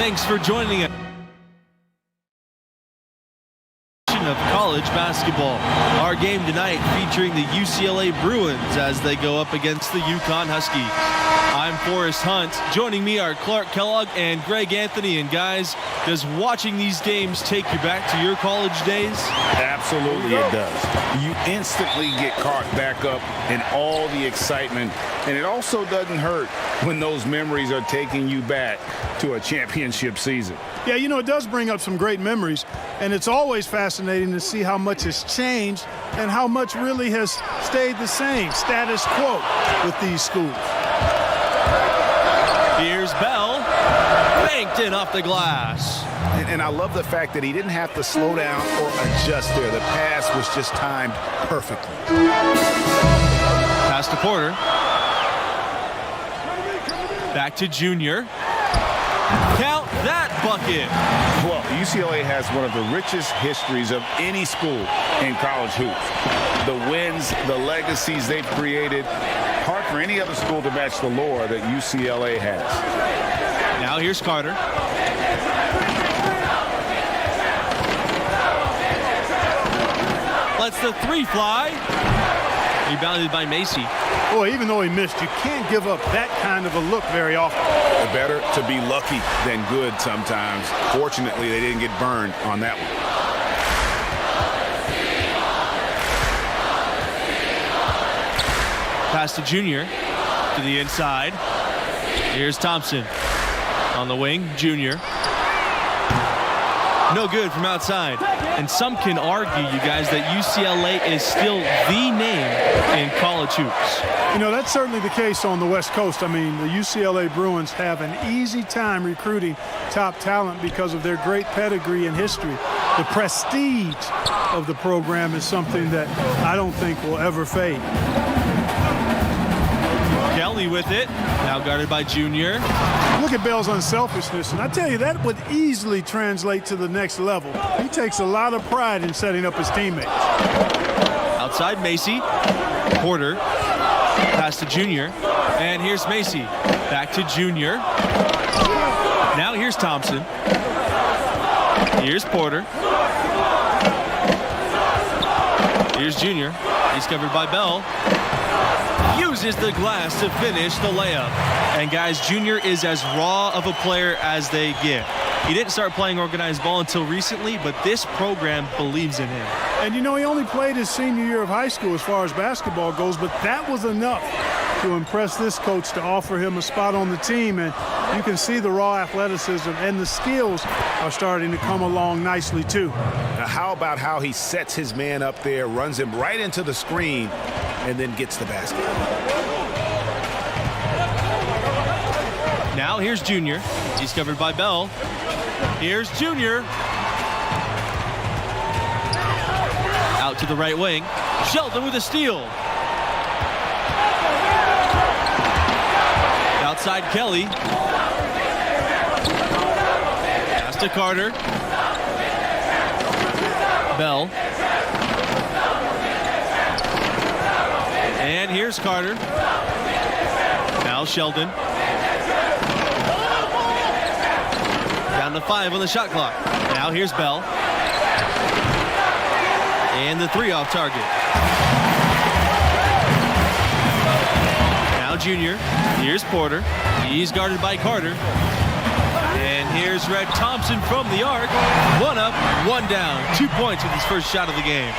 Thanks for joining us. Of college basketball. Our game tonight featuring the UCLA Bruins as they go up against the UConn Huskies. I'm Forrest Hunt. Joining me are Clark Kellogg and Greg Anthony. And guys, does watching these games take you back to your college days? Absolutely it does. You instantly get caught back up in all the excitement. And it also doesn't hurt when those memories are taking you back to a championship season. Yeah, you know, it does bring up some great memories, and it's always fascinating to see how much has changed and how much really has stayed the same, status quo, with these schools. Here's Bell, banked in off the glass. And I love the fact that he didn't have to slow down or adjust there. The pass was just timed perfectly. Pass to Porter. Back to Junior. Count that bucket. Well, UCLA has one of the richest histories of any school in college hoops. The wins, the legacies they've created, hard for any other school to match the lore that UCLA has. Now here's Carter. Lets the three fly. Rebounded by Macy. Boy, even though he missed, you can't give up that kind of a look very often. Better to be lucky than good sometimes. Fortunately, they didn't get burned on that one. Pass to Junior to the inside. Here's Thompson on the wing. Junior. No good from outside. And some can argue, you guys, that UCLA is still the name in college hoops. You know, that's certainly the case on the West Coast. I mean, the UCLA Bruins have an easy time recruiting top talent because of their great pedigree and history. The prestige of the program is something that I don't think will ever fade. Kelly with it, now guarded by Junior. Look at Bell's unselfishness, and I tell you, that would easily translate to the next level. He takes a lot of pride in setting up his teammates. Outside Macy, Porter, pass to Junior, and here's Macy. Back to Junior. Now here's Thompson. Here's Porter. Here's Junior. He's covered by Bell. Uses the glass to finish the layup. And guys, Junior is as raw of a player as they get. He didn't start playing organized ball until recently, but this program believes in him. And you know, he only played his senior year of high school as far as basketball goes, but that was enough to impress this coach to offer him a spot on the team. And you can see the raw athleticism and the skills are starting to come along nicely too. Now, how about how he sets his man up there, runs him right into the screen, and then gets the basket. Now here's Junior. He's covered by Bell. Here's Junior. Out to the right wing. Shelton with a steal. Outside Kelly. Pass to Carter. Bell. And here's Carter. Now Sheldon. Down to 5 on the shot clock. Now here's Bell. And the 3 off target. Now Junior. Here's Porter. He's guarded by Carter. And here's Red Thompson from the arc. 1 up, 1 down. 2 points with his first shot of the game.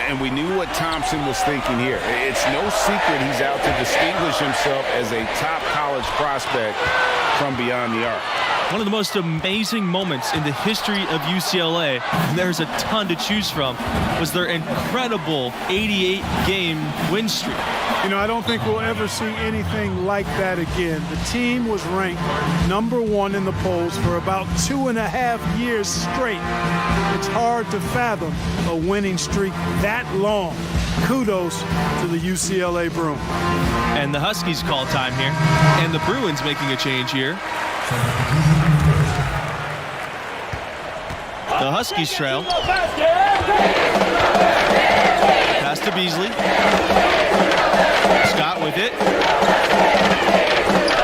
And we knew what Thompson was thinking here. It's no secret he's out to distinguish himself as a top college prospect from beyond the arc. One of the most amazing moments in the history of UCLA, and there's a ton to choose from, was their incredible 88-game win streak. You know, I don't think we'll ever see anything like that again. The team was ranked #1 in the polls for about 2.5 years straight. It's hard to fathom a winning streak that long. Kudos to the UCLA Bruins. And the Huskies call time here, and the Bruins making a change here. The Huskies trail. Pass to Beasley. Scott with it.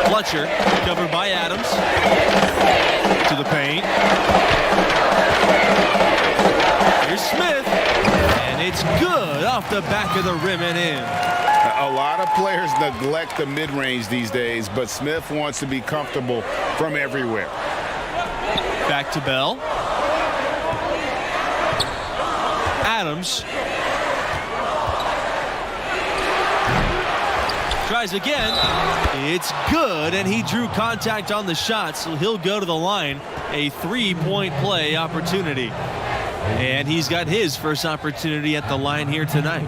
Fletcher covered by Adams. To the to the rim and in. A lot of players neglect the mid-range these days, but Smith wants to be comfortable from everywhere. Back to Bell. Adams. Tries again. It's good, and he drew contact on the shot, so he'll go to the line. A three-point play opportunity. And he's got his first opportunity at the line here tonight.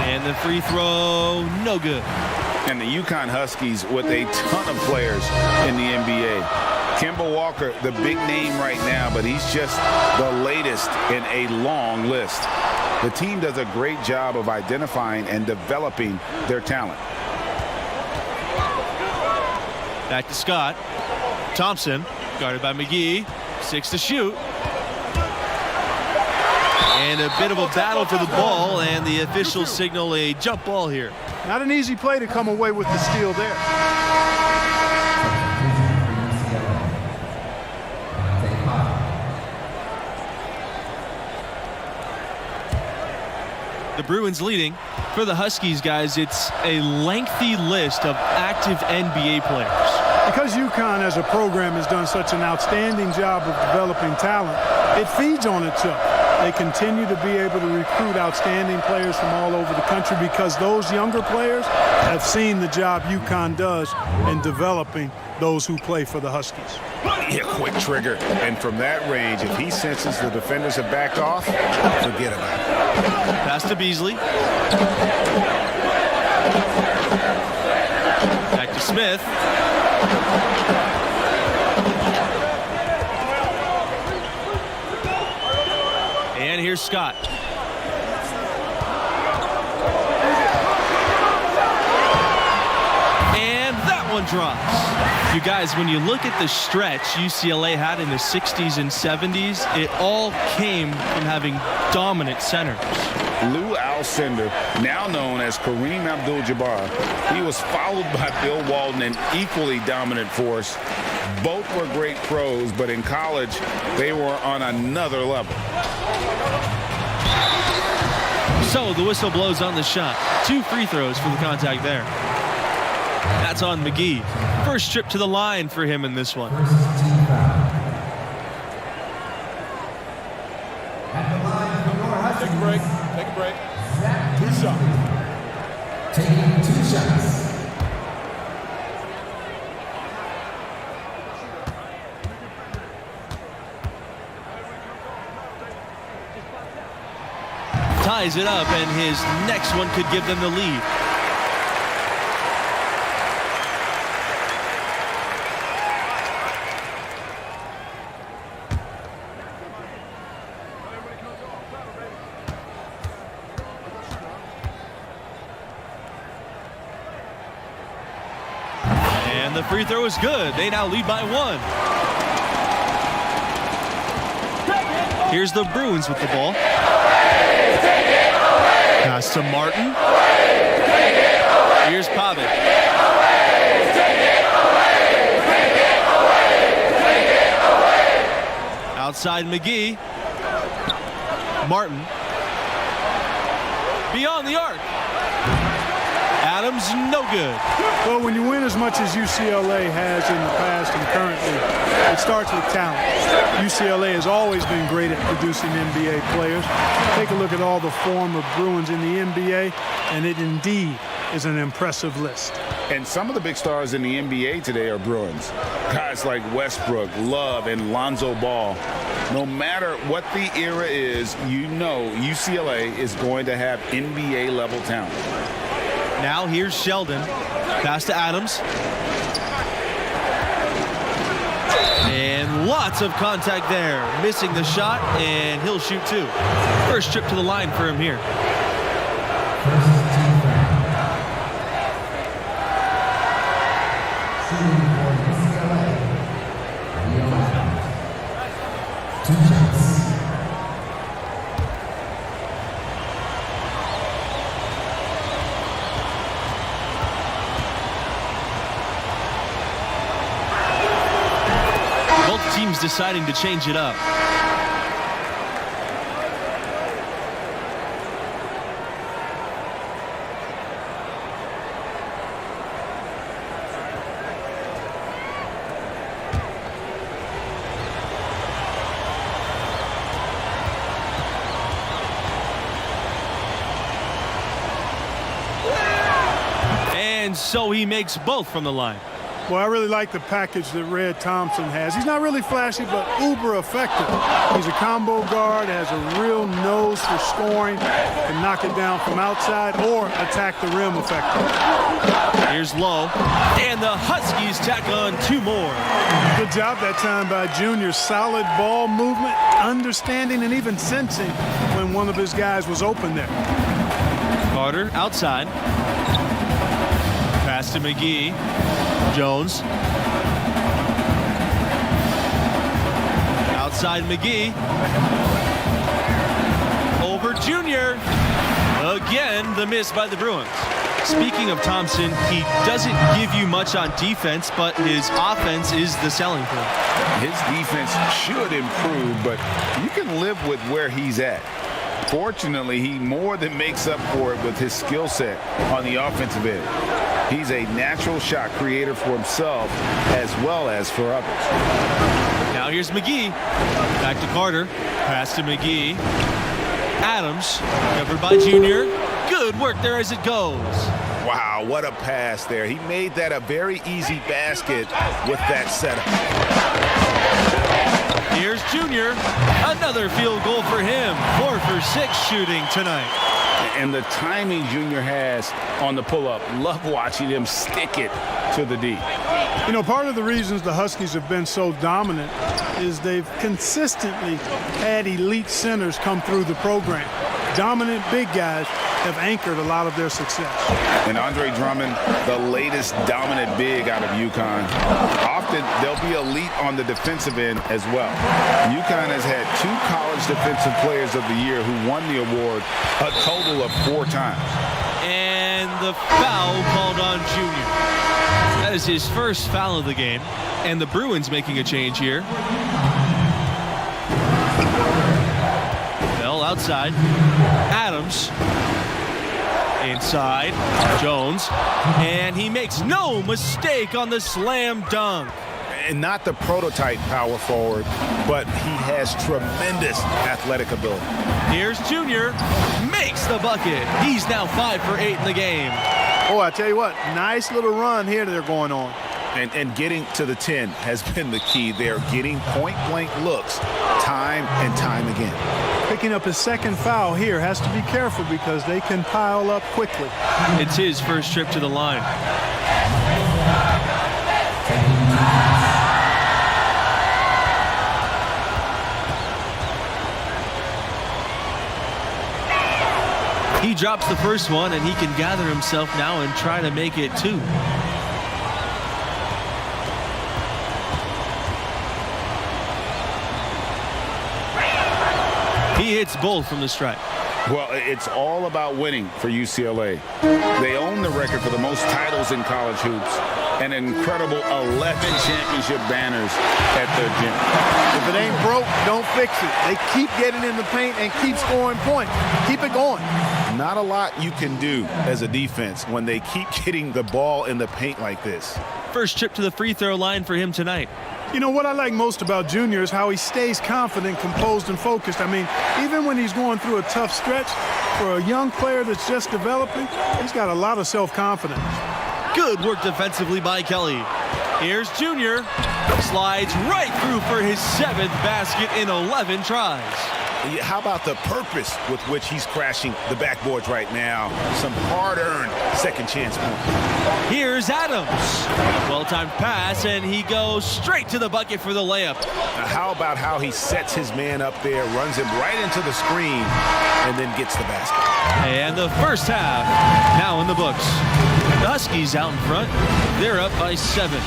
And the free throw, no good. And the UConn Huskies with a ton of players in the NBA. Kemba Walker, the big name right now, but he's just the latest in a long list. The team does a great job of identifying and developing their talent. Back to Scott. Thompson, guarded by McGee. 6 to shoot. And a bit of a battle for the ball, and the officials signal a jump ball here. Not an easy play to come away with the steal there. The Bruins leading. For the Huskies, guys, it's a lengthy list of active NBA players. Because UConn as a program has done such an outstanding job of developing talent, it feeds on itself. They continue to be able to recruit outstanding players from all over the country because those younger players have seen the job UConn does in developing those who play for the Huskies. Yeah, quick trigger. And from that range, if he senses the defenders have backed off, forget about it. Pass to Beasley. Back to Smith. And here's Scott. And that one drops. You guys, when you look at the stretch UCLA had in the 60s and 70s, it all came from having dominant centers. Lou Alcindor, now known as Kareem Abdul-Jabbar, he was followed by Bill Walton, an equally dominant force. Both were great pros, but in college, they were on another level. So the whistle blows on the shot. 2 free throws for the contact there. That's on McGee. First trip to the line for him in this one. Take a break. Take a break. 2 shots. Taking 2 shots. Ties it up, and his next one could give them the lead. And the free throw is good. They now lead by 1. Here's the Bruins with the ball. Pass to Martin. Here's Pavic. Outside McGee. Martin. Beyond the arc. Adams, no good. Well, when you win as much as UCLA has in the past and currently, it starts with talent. UCLA has always been great at producing NBA players. Take a look at all the former Bruins in the NBA, and it indeed is an impressive list. And some of the big stars in the NBA today are Bruins. Guys like Westbrook, Love, and Lonzo Ball. No matter what the era is, you know UCLA is going to have NBA-level talent. Now here's Sheldon. Pass to Adams. And lots of contact there. Missing the shot, and he'll shoot 2. First trip to the line for him here. team's deciding to change it up. And so he makes both from the line. Well, I really like the package that Red Thompson has. He's not really flashy, but uber effective. He's a combo guard, has a real nose for scoring, can knock it down from outside or attack the rim effectively. Here's Lowe, and the Huskies tack on 2 more. Good job that time by Junior. Solid ball movement, understanding, and even sensing when one of his guys was open there. Carter outside. Pass to McGee. Jones. Outside McGee. Over Junior. Again, the miss by the Bruins. Speaking of Thompson, he doesn't give you much on defense, but his offense is the selling point. His defense should improve, but you can live with where he's at. Fortunately, he more than makes up for it with his skill set on the offensive end. He's a natural shot creator for himself as well as for others. Now here's McGee. Back to Carter. Pass to McGee. Adams, covered by Junior. Good work there as it goes. Wow, what a pass there. He made that a very easy basket with that setup. Here's Junior. Another field goal for him. 4 for 6 shooting tonight. And the timing Junior has on the pull-up. Love watching him stick it to the D. You know, part of the reasons the Huskies have been so dominant is they've consistently had elite centers come through the program. Dominant big guys have anchored a lot of their success. And Andre Drummond, the latest dominant big out of UConn. Often they'll be elite on the defensive end as well. UConn has had 2 college defensive players of the year who won the award a total of 4 times. And the foul called on Junior. That is his first foul of the game. And the Bruins making a change here. Bell outside. Adams. Inside. Jones. And he makes no mistake on the slam dunk. And not the prototype power forward, but he has tremendous athletic ability. Here's Junior. Makes the bucket. He's now 5 for 8 in the game. Oh, I tell you what, nice little run here that they're going on. And getting to the 10 has been the key. They're getting point-blank looks time and time again. Picking up his second foul here, has to be careful because they can pile up quickly. It's his first trip to the line. He drops the first one, and he can gather himself now and try to make it 2. He hits both from the stripe. Well, it's all about winning for UCLA. They own the record for the most titles in college hoops, and an incredible 11 championship banners at their gym. If it ain't broke, don't fix it. They keep getting in the paint and keep scoring points. Keep it going. Not a lot you can do as a defense when they keep getting the ball in the paint like this. First trip to the free throw line for him tonight. You know, what I like most about Junior is how he stays confident, composed, and focused. I mean, even when he's going through a tough stretch, for a young player that's just developing, he's got a lot of self-confidence. Good work defensively by Kelly. Here's Junior. Slides right through for his 7th basket in 11 tries. How about the purpose with which he's crashing the backboards right now? Some hard-earned second chance points. Here's Adams. Well-timed pass, and he goes straight to the bucket for the layup. Now, how about how he sets his man up there, runs him right into the screen, and then gets the basket? And the first half now in the books. The Huskies out in front. They're up by 7.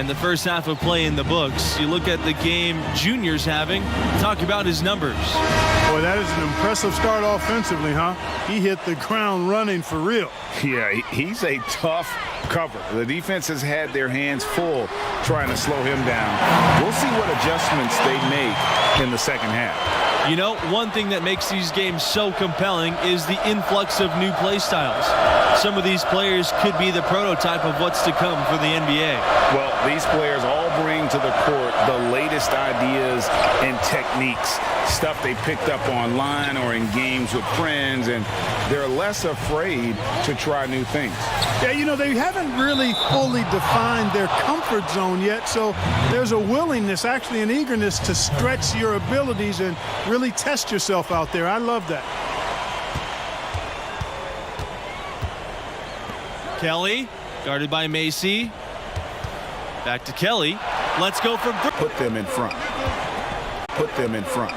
the first half of play in the books. You look at the game Junior's having, talk about his numbers. Boy, that is an impressive start offensively, huh? He hit the ground running for real. Yeah, he's a tough cover. The defense has had their hands full trying to slow him down. We'll see what adjustments they make in the second half. You know, one thing that makes these games so compelling is the influx of new play styles. Some of these players could be the prototype of what's to come for the NBA. Well, these players all bring to the court the latest ideas and techniques, stuff they picked up online or in games with friends, and they're less afraid to try new things. Yeah, you know, they haven't really fully defined their comfort zone yet, so there's a willingness, actually an eagerness to stretch your abilities and really test yourself out there. I love that. Kelly, guarded by Macy. Back to Kelly. Let's go from three. Put them in front. Put them in front.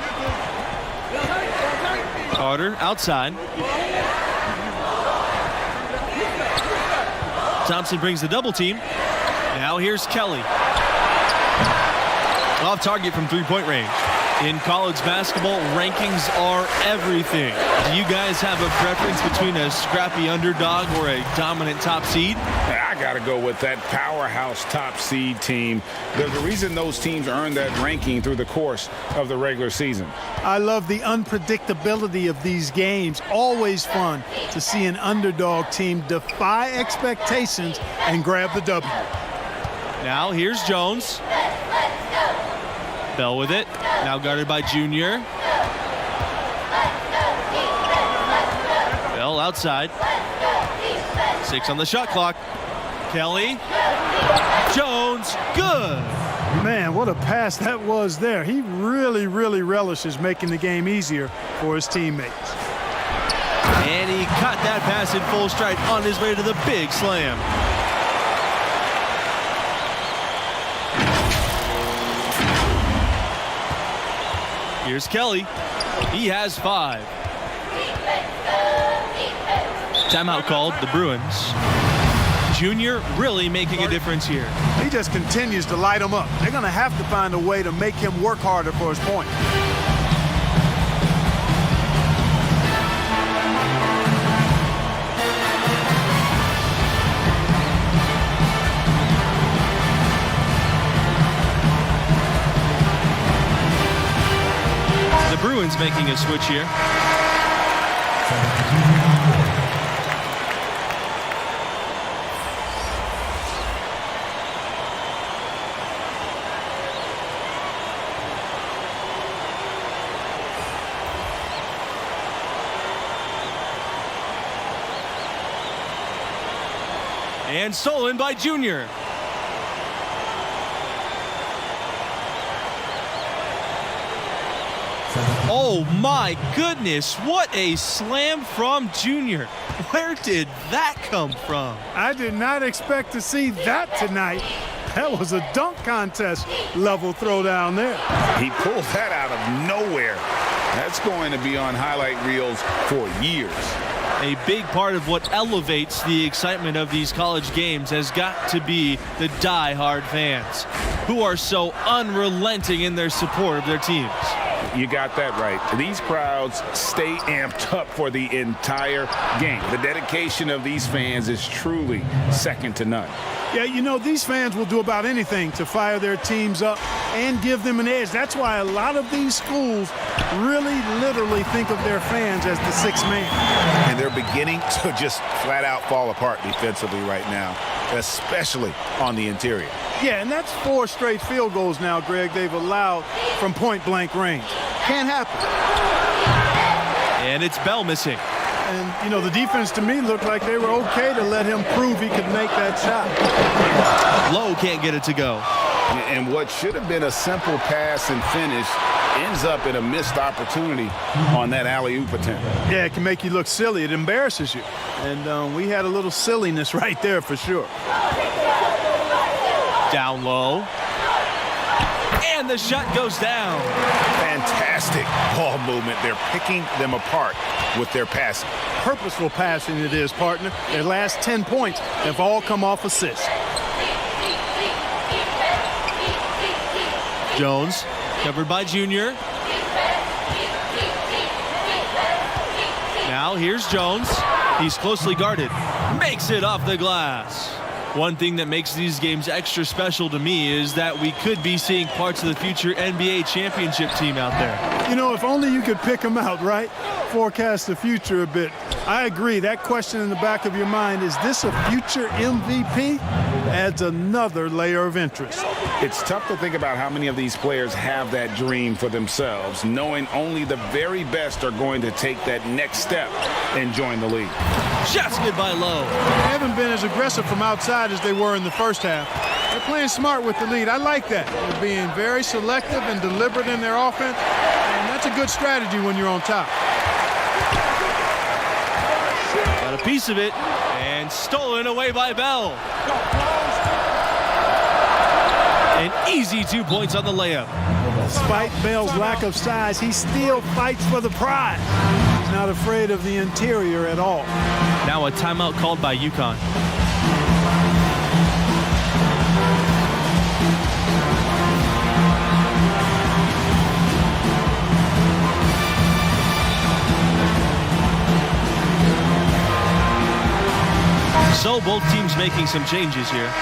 Carter outside. Thompson brings the double team. Now here's Kelly. Off target from three-point range. In college basketball, rankings are everything. Do you guys have a preference between a scrappy underdog or a dominant top seed? I got to go with that powerhouse top seed team. There's a reason those teams earn that ranking through the course of the regular season. I love the unpredictability of these games. Always fun to see an underdog team defy expectations and grab the W. Now here's Jones. Bell with it. Now guarded by Junior. Bell outside. 6 on the shot clock. Kelly. Jones. Good. Man, what a pass that was there. He really relishes making the game easier for his teammates. And he caught that pass in full stride on his way to the big slam. Here's Kelly. He has 5. Timeout called, the Bruins. Junior really making a difference here. He just continues to light them up. They're going to have to find a way to make him work harder for his point. The Bruins making a switch here. And stolen by Junior. Oh my goodness, what a slam from Junior. Where did that come from? I did not expect to see that tonight. That was a dunk contest level throwdown there. He pulled that out of nowhere. That's going to be on highlight reels for years. A big part of what elevates the excitement of these college games has got to be the die-hard fans who are so unrelenting in their support of their teams. You got that right. These crowds stay amped up for the entire game. The dedication of these fans is truly second to none. Yeah, you know, these fans will do about anything to fire their teams up and give them an edge. That's why a lot of these schools really literally think of their fans as the sixth man. And they're beginning to just flat out fall apart defensively right now, especially on the interior. Yeah, and that's 4 straight field goals now, Greg, they've allowed from point-blank range. Can't happen. And it's Bell missing. And, you know, the defense to me looked like they were okay to let him prove he could make that shot. Lowe can't get it to go. And what should have been a simple pass and finish ends up in a missed opportunity on that alley-oop attempt. Yeah, it can make you look silly. It embarrasses you. And we had a little silliness right there for sure. Down low. And the shot goes down. Fantastic ball movement. They're picking them apart with their passing. Purposeful passing it is, partner. Their last 10 points have all come off assists. Jones covered by Junior. Now here's Jones. He's closely guarded. Makes it off the glass. One thing that makes these games extra special to me is that we could be seeing parts of the future NBA championship team out there. You know, if only you could pick them out, right? Forecast the future a bit. I agree. That question in the back of your mind, is this a future MVP? Adds another layer of interest. It's tough to think about how many of these players have that dream for themselves, knowing only the very best are going to take that next step and join the league. Shot's by Lowe. They haven't been as aggressive from outside as they were in the first half. They're playing smart with the lead. I like that. They're being very selective and deliberate in their offense, and that's a good strategy when you're on top. Got a piece of it, and stolen away by Bell. An easy 2 points on the layup. Despite Bell's lack of size, he still fights for the prize. He's not afraid of the interior at all. Now a timeout called by UConn. So both teams making some changes here.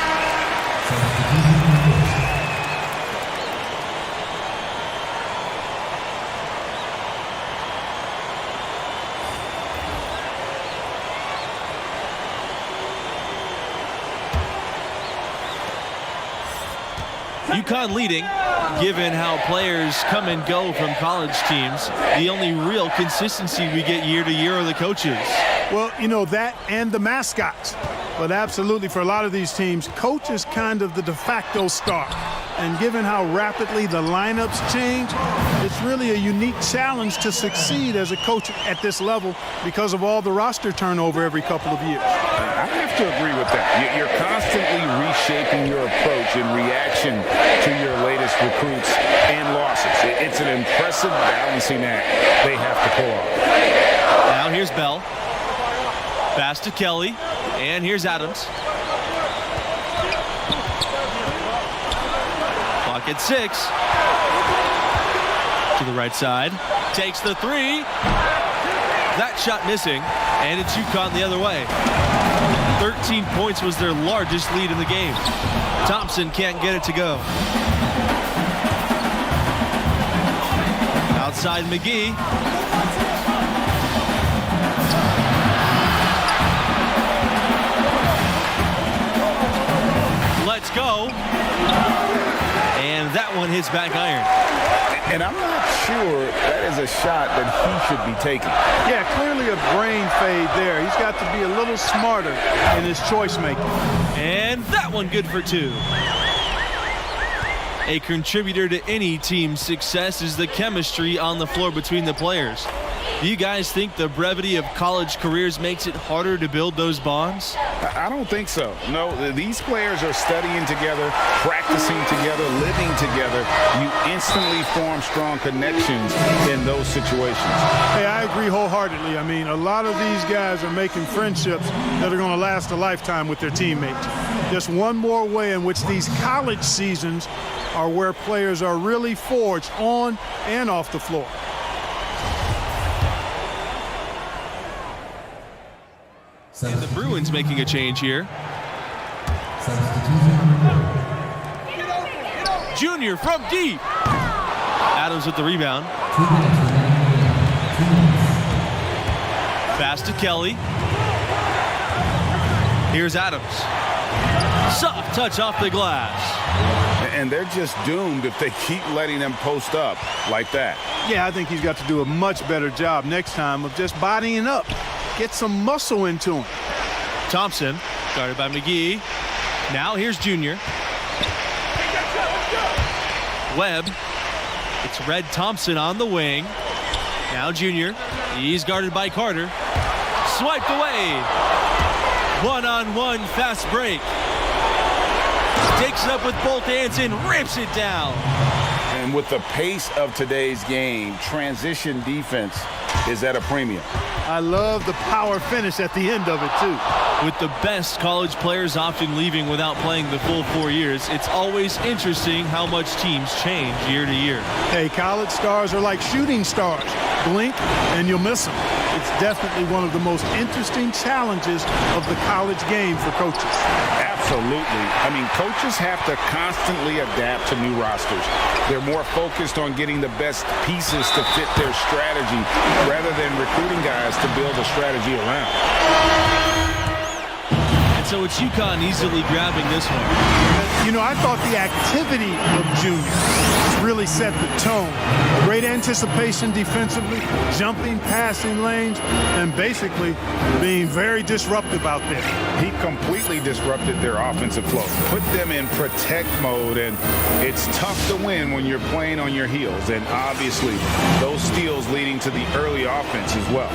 UConn leading, given how players come and go from college teams. The only real consistency we get year to year are the coaches. Well, you know, that and the mascots. But absolutely, for a lot of these teams, coach is kind of the de facto star. And given how rapidly the lineups change, it's really a unique challenge to succeed as a coach at this level because of all the roster turnover every couple of years. I have to agree with that. You're constantly reshaping your approach in reaction to your latest recruits and losses. It's an impressive balancing act they have to pull off. Now here's Bell. Pass to Kelly. And here's Adams. Clock at 6. To the right side. Takes the 3. That shot missing. And it's UConn the other way. 13 points was their largest lead in the game. Thompson can't get it to go. Outside McGee. Let's go. And that one hits back iron. And I'm not sure that is a shot that he should be taking. Yeah, clearly a brain fade there. He's got to be a little smarter in his choice making. And that one good for 2. A contributor to any team's success is the chemistry on the floor between the players. Do you guys think the brevity of college careers makes it harder to build those bonds? I don't think so. No, these players are studying together, practicing together, living together. You instantly form strong connections in those situations. Hey, I agree wholeheartedly. I mean, a lot of these guys are making friendships that are going to last a lifetime with their teammates. Just one more way in which these college seasons are where players are really forged on and off the floor. And the Bruins making a change here. Junior from deep. Adams with the rebound. Pass to Kelly. Here's Adams. Soft touch off the glass. And they're just doomed if they keep letting them post up like that. Yeah, I think he's got to do a much better job next time of just bodying up. Get some muscle into him. Thompson, guarded by McGee. Now here's Junior. Webb. It's Red Thompson on the wing. Now Junior. He's guarded by Carter. Swiped away. One-on-one fast break. Takes it up with both hands and rips it down. And with the pace of today's game, transition defense is at a premium. I love the power finish at the end of it, too. With the best college players often leaving without playing the full 4 years, it's always interesting how much teams change year to year. Hey, college stars are like shooting stars. Blink and you'll miss them. It's definitely one of the most interesting challenges of the college game for coaches. Absolutely. I mean, coaches have to constantly adapt to new rosters. They're more focused on getting the best pieces to fit their strategy rather than recruiting guys to build a strategy around. And so it's UConn easily grabbing this one. You know, I thought the activity of juniors really set the tone. Great anticipation defensively, jumping, passing lanes, and basically being very disruptive out there. He completely disrupted their offensive flow, put them in protect mode, and it's tough to win when you're playing on your heels. And obviously, those steals leading to the early offense as well.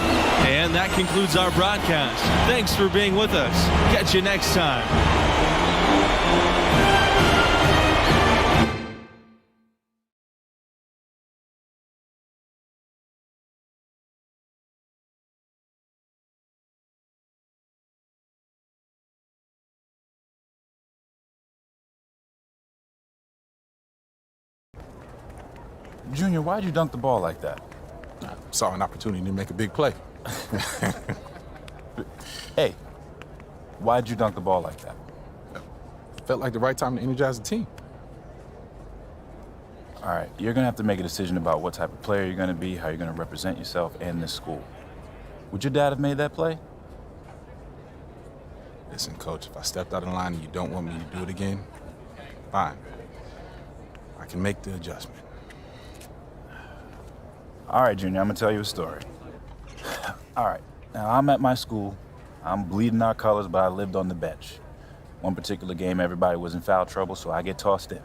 And that concludes our broadcast. Thanks for being with us. Catch you next time. Junior, why'd you dunk the ball like that? I saw an opportunity to make a big play. Hey, why'd you dunk the ball like that? Felt like the right time to energize the team. All right, you're gonna have to make a decision about what type of player you're gonna be, how you're gonna represent yourself and this school. Would your dad have made that play? Listen, Coach, if I stepped out of line and you don't want me to do it again, fine. I can make the adjustment. All right, Junior, I'm gonna tell you a story. All right, now I'm at my school. I'm bleeding our colors, but I lived on the bench. One particular game, everybody was in foul trouble, so I get tossed in.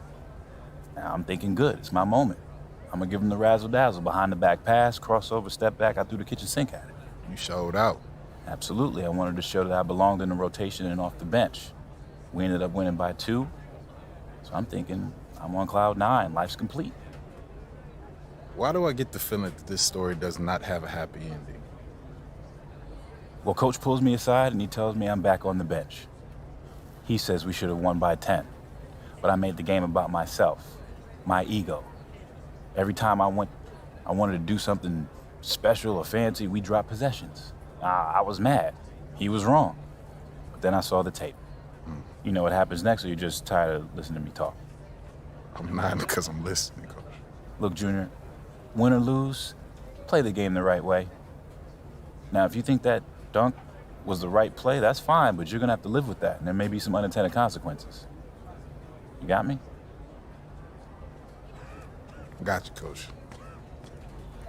Now I'm thinking, good, it's my moment. I'm gonna give him the razzle-dazzle, behind the back pass, crossover, step back, I threw the kitchen sink at it. You showed out. Absolutely, I wanted to show that I belonged in the rotation and off the bench. We ended up winning by 2, so I'm thinking, I'm on cloud 9, life's complete. Why do I get the feeling that this story does not have a happy ending? Well, Coach pulls me aside and he tells me I'm back on the bench. He says we should have won by 10, but I made the game about myself, my ego. Every time I wanted to do something special or fancy, we dropped possessions. I was mad. He was wrong. But then I saw the tape. You know what happens next, or you're just tired of listening to me talk? I'm not because I'm listening, Coach. Look, Junior, win or lose, play the game the right way. Now, if you think that dunk was the right play, that's fine, but you're gonna have to live with that, and there may be some unintended consequences. You got me? Got you, Coach.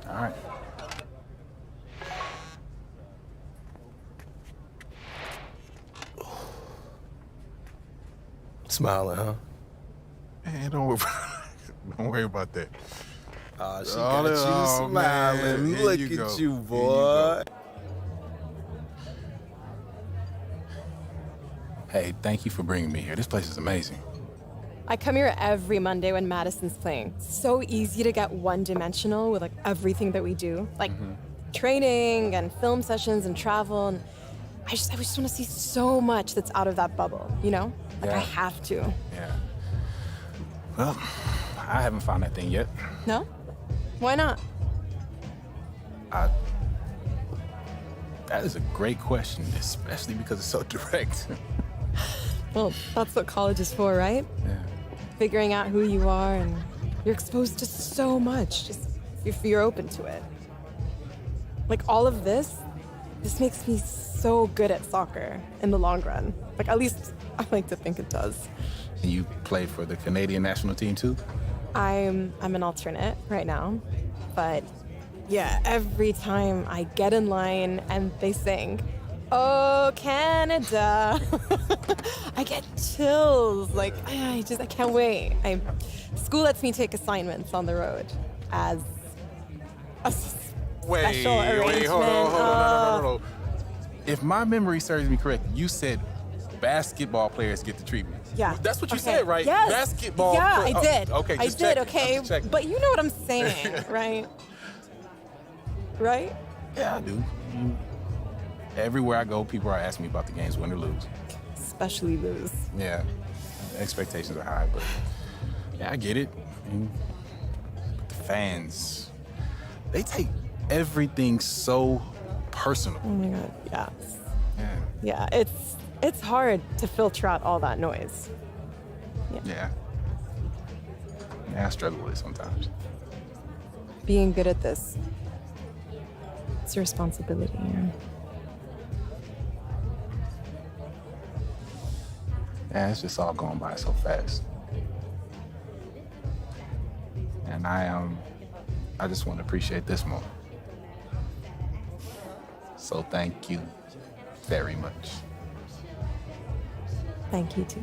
All right. Smiling, huh? Man, don't worry about that. Oh, she got you smiling. Man, Look you at you, boy. Hey, thank you for bringing me here. This place is amazing. I come here every Monday when Madison's playing. It's so easy to get one-dimensional with like everything that we do, like training and film sessions and travel. And I just want to see so much that's out of that bubble, you know? Like I have to. Yeah. Well, I haven't found that thing yet. No? Why not? That is a great question, especially because it's so direct. Well, that's what college is for, right? Yeah. Figuring out who you are, and you're exposed to so much, just if you're open to it. Like all of this makes me so good at soccer in the long run. Like at least I like to think it does. And you play for the Canadian national team too? I'm an alternate right now, but yeah, every time I get in line and they sing, "Oh, Canada," I get chills. Like I can't wait. School lets me take assignments on the road as a special arrangement. Hold on. No. If my memory serves me correct, you said basketball players get the treatment. Yeah. That's what you said, right? Yes. Basketball. Yeah, I did. Okay, I just did. checking. Okay, I'm checking. but you know what I'm saying, right? Right? Yeah, I do. Everywhere I go, people are asking me about the games, win or lose. Especially lose. Yeah, expectations are high, but yeah, I get it. But the fans, they take everything so personal. Oh my God, yes. Yeah. Yeah, it's hard to filter out all that noise. Yeah, I struggle with it sometimes. Being good at this, it's a responsibility. Yeah, it's just all going by so fast. And I just want to appreciate this moment. So thank you very much. Thank you too.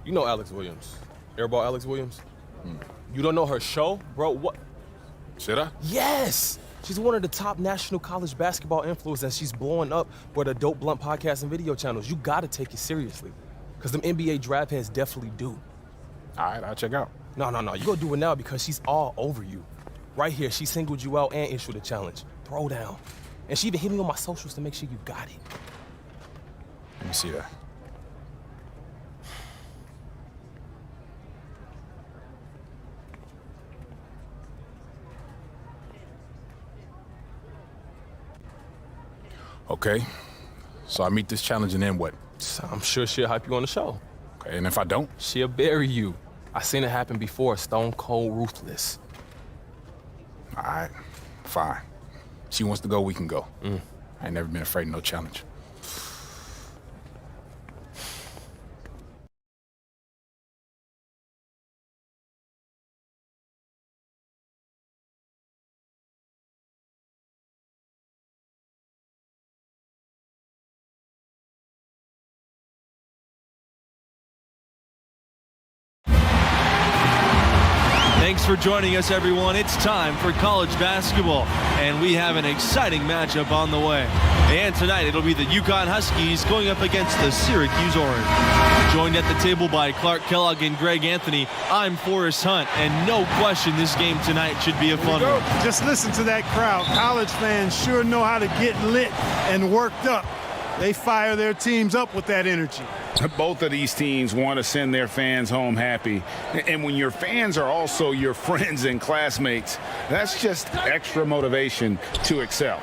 You know Alex Williams, Airball Alex Williams? You don't know her show? Bro, what? Should I? Yes! She's one of the top national college basketball influencers, and she's blowing up with the Dope Blunt podcast and video channels. You gotta take it seriously, because them NBA draft heads definitely do. All right, I'll check out. No, you gotta do it now because she's all over you. Right here, she singled you out and issued a challenge. Throw down. And she even hit me on my socials to make sure you got it. Let me see that. Okay, so I meet this challenge and then what? I'm sure she'll hype you on the show. Okay, and if I don't? She'll bury you. I seen it happen before, stone cold ruthless. All right, fine. She wants to go, we can go. I ain't never been afraid of no challenge. Thanks for joining us, everyone. It's time for college basketball, and we have an exciting matchup on the way. And tonight, it'll be the UConn Huskies going up against the Syracuse Orange. Joined at the table by Clark Kellogg and Greg Anthony, I'm Forrest Hunt, and no question this game tonight should be a fun one. Just listen to that crowd. College fans sure know how to get lit and worked up. They fire their teams up with that energy. Both of these teams want to send their fans home happy. And when your fans are also your friends and classmates, that's just extra motivation to excel.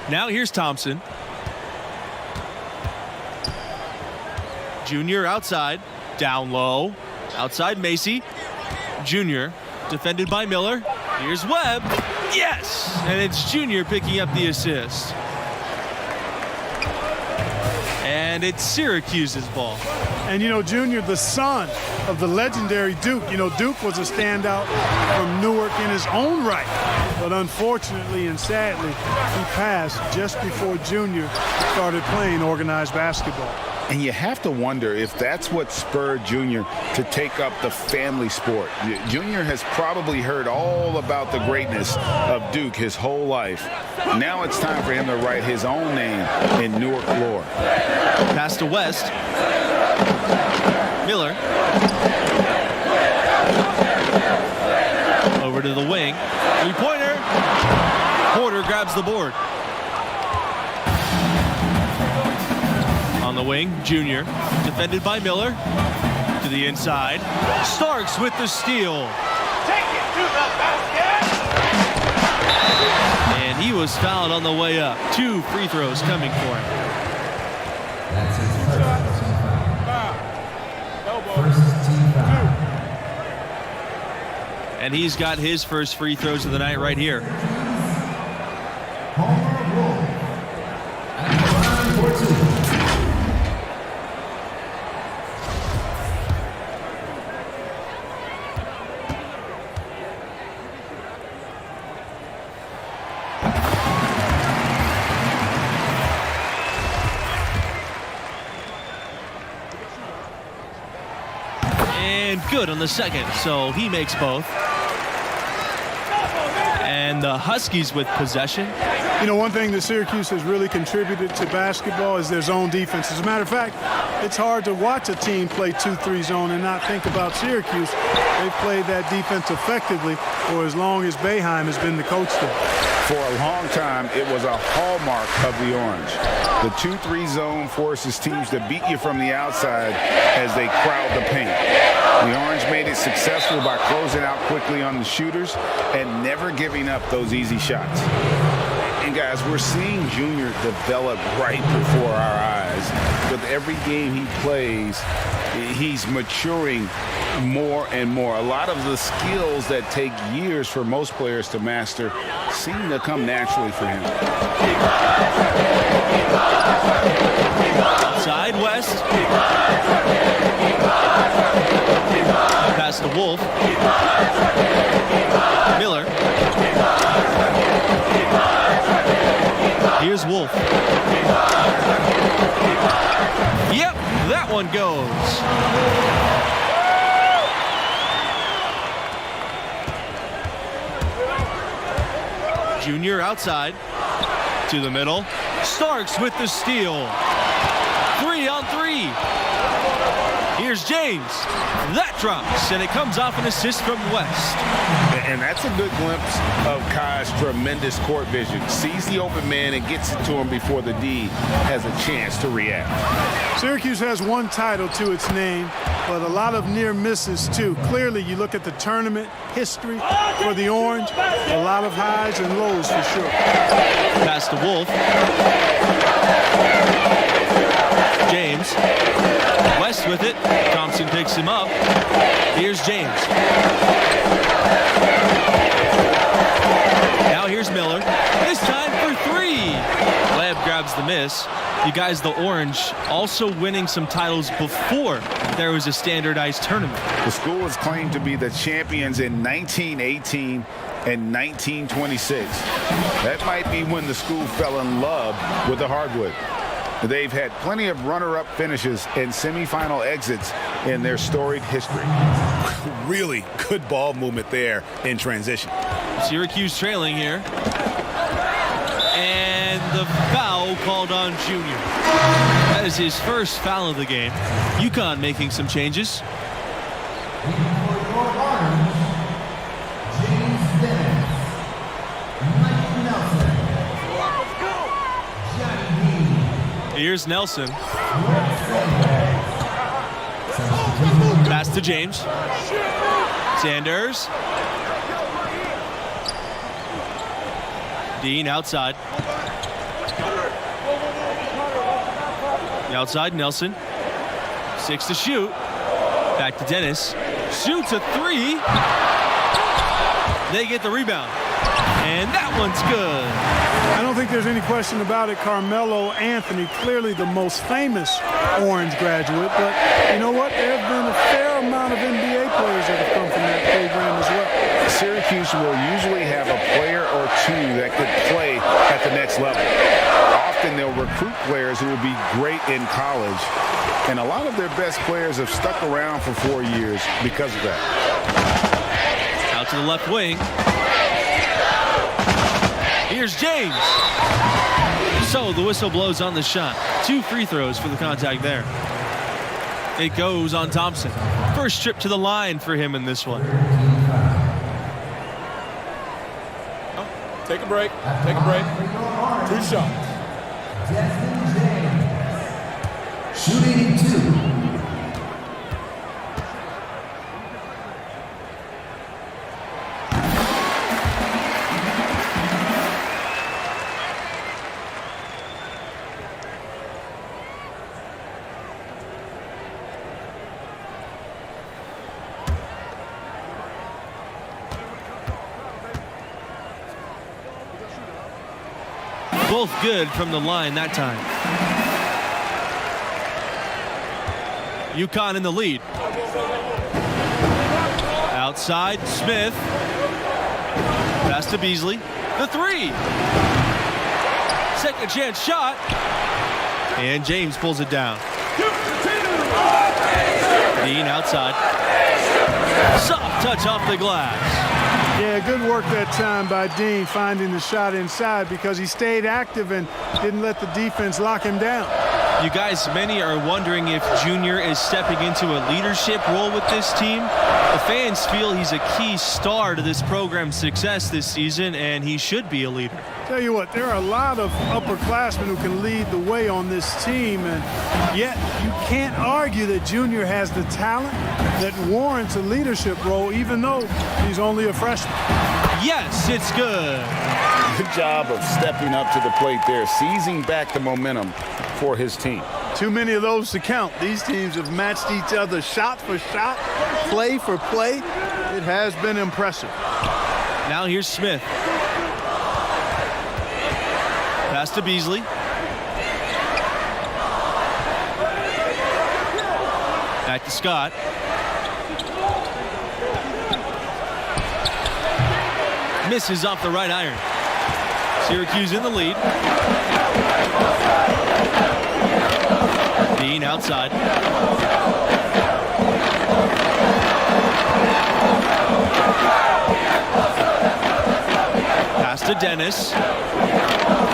Now here's Thompson. Junior outside, down low. Outside Macy. Junior defended by Miller. Here's Webb. Yes! And it's Junior picking up the assist. And it's Syracuse's ball. And, you know, Junior, the son of the legendary Duke. You know, Duke was a standout from Newark in his own right. But unfortunately and sadly, he passed just before Junior started playing organized basketball. And you have to wonder if that's what spurred Junior to take up the family sport. Junior has probably heard all about the greatness of Duke his whole life. Now it's time for him to write his own name in Newark lore. Pass to West. Miller. Over to the wing. Three-pointer. Porter grabs the board. On the wing, Junior, defended by Miller, to the inside. Starks with the steal. Take it to the basket! And he was fouled on the way up. 2 free throws coming for him. That's his first team foul. And he's got his first free throws of the night right here. And good on the second, so he makes both. And the Huskies with possession. You know, one thing that Syracuse has really contributed to basketball is their zone defense. As a matter of fact, it's hard to watch a team play 2-3 zone and not think about Syracuse. They've played that defense effectively for as long as Boeheim has been the coach there. For a long time, it was a hallmark of the Orange. The 2-3 zone forces teams to beat you from the outside as they crowd the paint. The Orange made it successful by closing out quickly on the shooters and never giving up those easy shots. And guys, we're seeing Junior develop right before our eyes. With every game he plays, he's maturing more and more. A lot of the skills that take years for most players to master seem to come naturally for him. Outside West. Pass to Wolf. Miller. Here's Wolf. Yep, that one goes. Junior outside to the middle. Starks with the steal. 3-on-3. Here's James. That drops, and it comes off an assist from West. And that's a good glimpse of Kai's tremendous court vision. Sees the open man and gets it to him before the D has a chance to react. Syracuse has one title to its name, but a lot of near misses too. Clearly, you look at the tournament history for the Orange, a lot of highs and lows for sure. Pass to Wolf. James. West with it. Thompson picks him up. Here's James. Now here's Miller. This time for three. Webb grabs the miss. You guys, the Orange also winning some titles before there was a standardized tournament. The school is claimed to be the champions in 1918 and 1926. That might be when the school fell in love with the hardwood. They've had plenty of runner-up finishes and semifinal exits in their storied history. Really good ball movement there in transition. Syracuse trailing here. And the foul called on Junior. That is his first foul of the game. UConn making some changes. Here's Nelson. Pass to James. Sanders. Dean outside. The outside, Nelson. 6 to shoot. Back to Dennis. Shoots a three. They get the rebound. And that one's good. I don't think there's any question about it. Carmelo Anthony, clearly the most famous Orange graduate. But you know what? There have been a fair amount of NBA players that have come from that program as well. Syracuse will usually have a player or two that could play at the next level. Often they'll recruit players who will be great in college. And a lot of their best players have stuck around for 4 years because of that. Out to the left wing. Here's James. So the whistle blows on the shot. 2 free throws for the contact there. It goes on Thompson. First trip to the line for him in this one. Take a break. Take a break. 2 shots. Shooting 2. Both good from the line that time. UConn in the lead. Outside, Smith. Pass to Beasley. The three. Second chance shot. And James pulls it down. Dean outside. Soft touch off the glass. Yeah, good work that time by Dean finding the shot inside because he stayed active and didn't let the defense lock him down. You guys, many are wondering if Junior is stepping into a leadership role with this team. The fans feel he's a key star to this program's success this season, and he should be a leader. Tell you what, there are a lot of upperclassmen who can lead the way on this team, and yet you can't argue that Junior has the talent that warrants a leadership role, even though he's only a freshman. Yes, it's good. Good job of stepping up to the plate there, seizing back the momentum for his team. Too many of those to count. These teams have matched each other shot for shot, play for play. It has been impressive. Now here's Smith. Pass to Beasley. Back to Scott. Misses off the right iron. Syracuse in the lead. Dean outside. Pass to Dennis.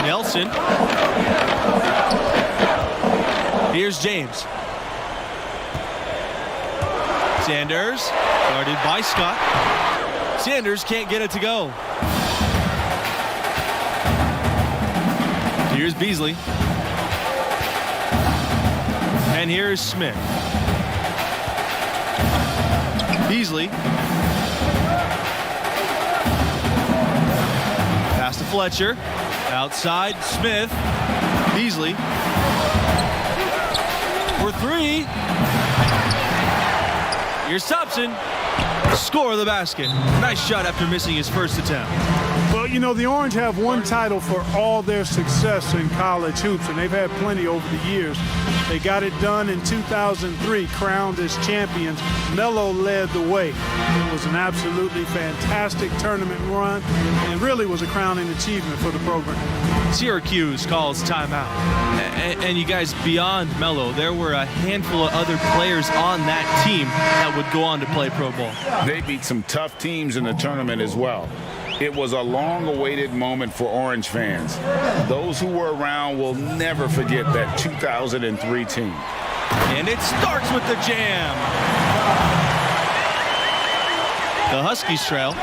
Nelson. Here's James. Sanders, guarded by Scott. Sanders can't get it to go. Here's Beasley. And here's Smith. Beasley. Pass to Fletcher. Outside, Smith. Beasley. For three. Here's Thompson. Score the basket. Nice shot after missing his first attempt. Well, you know, the Orange have one title for all their success in college hoops, and they've had plenty over the years. They got it done in 2003, crowned as champions. Melo led the way. It was an absolutely fantastic tournament run and really was a crowning achievement for the program. Syracuse calls timeout. And you guys, beyond Melo, there were a handful of other players on that team that would go on to play pro ball. They beat some tough teams in the tournament as well. It was a long-awaited moment for Orange fans. Those who were around will never forget that 2003 team. And it starts with the jam. The Huskies trail.